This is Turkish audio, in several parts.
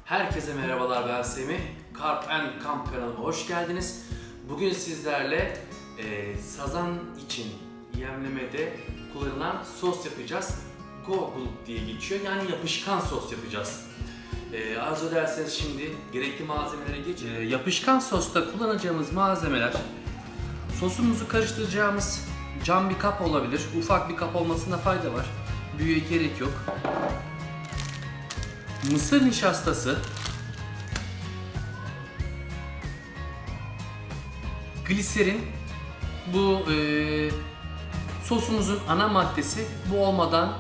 Herkese merhabalar, ben Semih. Carp & Camp kanalıma hoş geldiniz. Bugün sizlerle sazan için yemlemede kullanılan sos yapacağız. Goggle diye geçiyor, yani yapışkan sos yapacağız. Arzu ederseniz şimdi gerekli malzemelere geçelim. Yapışkan sosta kullanacağımız malzemeler, sosumuzu karıştıracağımız cam bir kap olabilir. Ufak bir kap olmasında fayda var. Büyüğe gerek yok. Mısır nişastası, gliserin, bu sosumuzun ana maddesi. Bu olmadan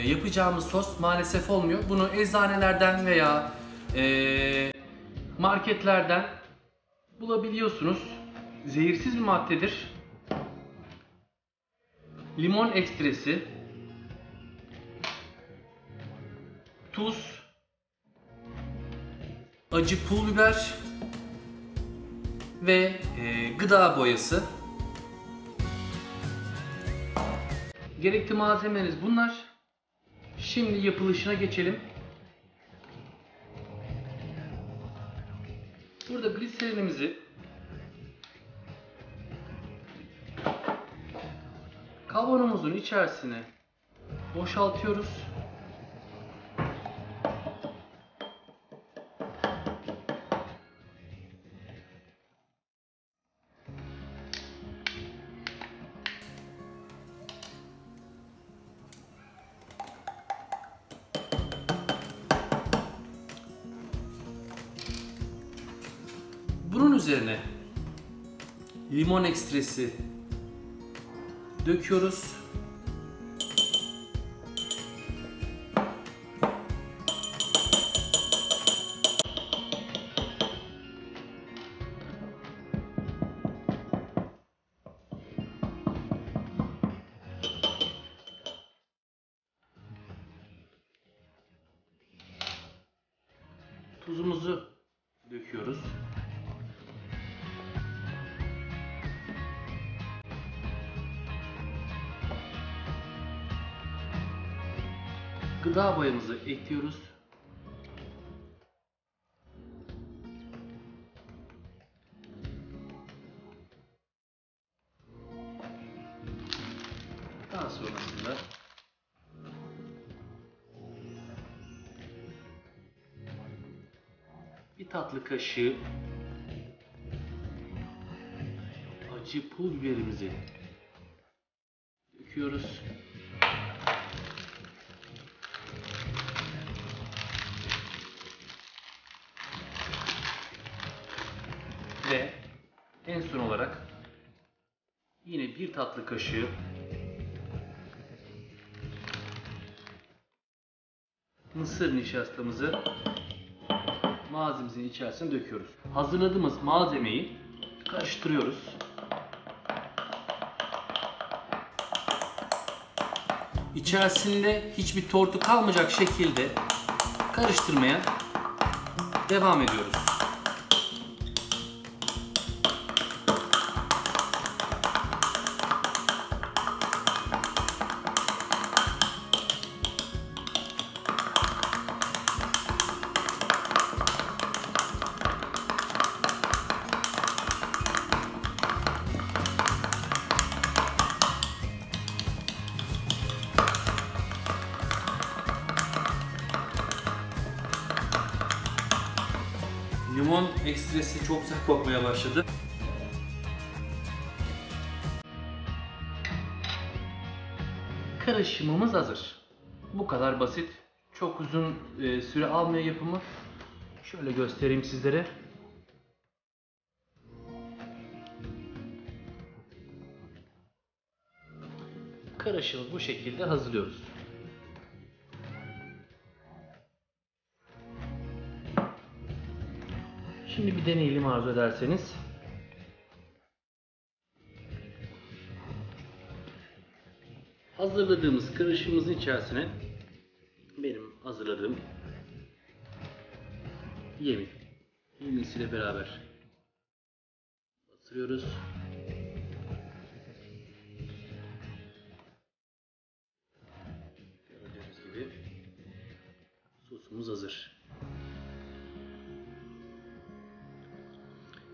yapacağımız sos maalesef olmuyor. Bunu eczanelerden veya marketlerden bulabiliyorsunuz. Zehirsiz bir maddedir. Limon ekstresi, tuz, acı pul biber ve gıda boyası. Gerekli malzemeniz bunlar. Şimdi yapılışına geçelim. Burada gliserinimizi kavanozumuzun içerisine boşaltıyoruz. Bunun üzerine limon ekstresi döküyoruz. Tuzumuzu döküyoruz. Gıda boyamızı ekliyoruz. Daha sonrasında bir tatlı kaşığı acı pul biberimizi döküyoruz. Ve en son olarak yine bir tatlı kaşığı mısır nişastamızı malzememizin içerisine döküyoruz. Hazırladığımız malzemeyi karıştırıyoruz. İçerisinde hiçbir tortu kalmayacak şekilde karıştırmaya devam ediyoruz. Limon ekstresi çok güzel kokmaya başladı. Karışımımız hazır. Bu kadar basit. Çok uzun süre almıyor yapımı. Şöyle göstereyim sizlere. Karışımı bu şekilde hazırlıyoruz. Şimdi bir deneyelim arzu ederseniz. Hazırladığımız karışımımızın içerisine benim hazırladığım yemisiyle beraber batırıyoruz. Gördüğünüz gibi sosumuz hazır.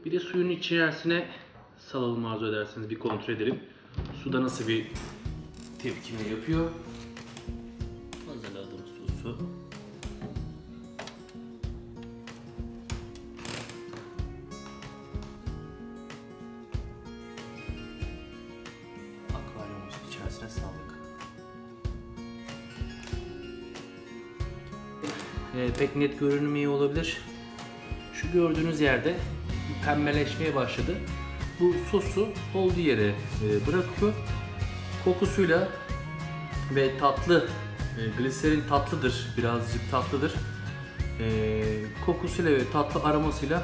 Bir de suyun içerisine salalım, arzu ederseniz bir kontrol edelim. Suda nasıl bir tepkime yapıyor. Hazırladığım sosu. Akvaryumumuzun içerisine saldık. Pek net görünmüyor olabilir. Şu gördüğünüz yerde pembeleşmeye başladı. Bu sosu olduğu yere bırakıyor. Kokusuyla ve tatlı, gliserin tatlıdır, birazcık tatlıdır. Kokusuyla ve tatlı aromasıyla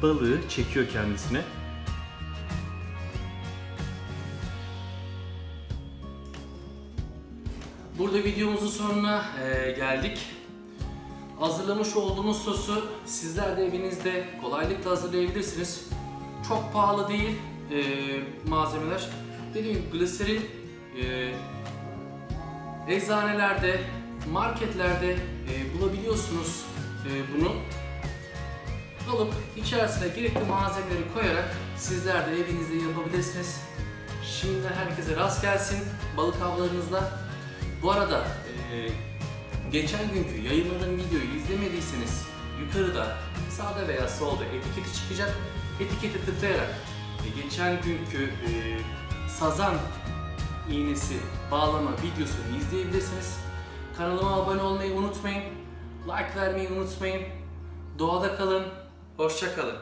balığı çekiyor kendisine. Burada videomuzun sonuna geldik. Hazırlamış olduğumuz sosu sizler de evinizde kolaylıkla hazırlayabilirsiniz. Çok pahalı değil malzemeler. Dediğim gibi gliserin eczanelerde, marketlerde bulabiliyorsunuz bunu. Alıp içerisine gerekli malzemeleri koyarak sizler de evinizde yapabilirsiniz. Şimdi herkese rast gelsin balık avlarınızda. Bu arada geçen günkü yayınladığım videoyu izlemediyseniz yukarıda sağda veya solda etiketi çıkacak. Etiketi tıklayarak geçen günkü sazan iğnesi bağlama videosunu izleyebilirsiniz. Kanalıma abone olmayı unutmayın. Like vermeyi unutmayın. Doğada kalın. Hoşça kalın.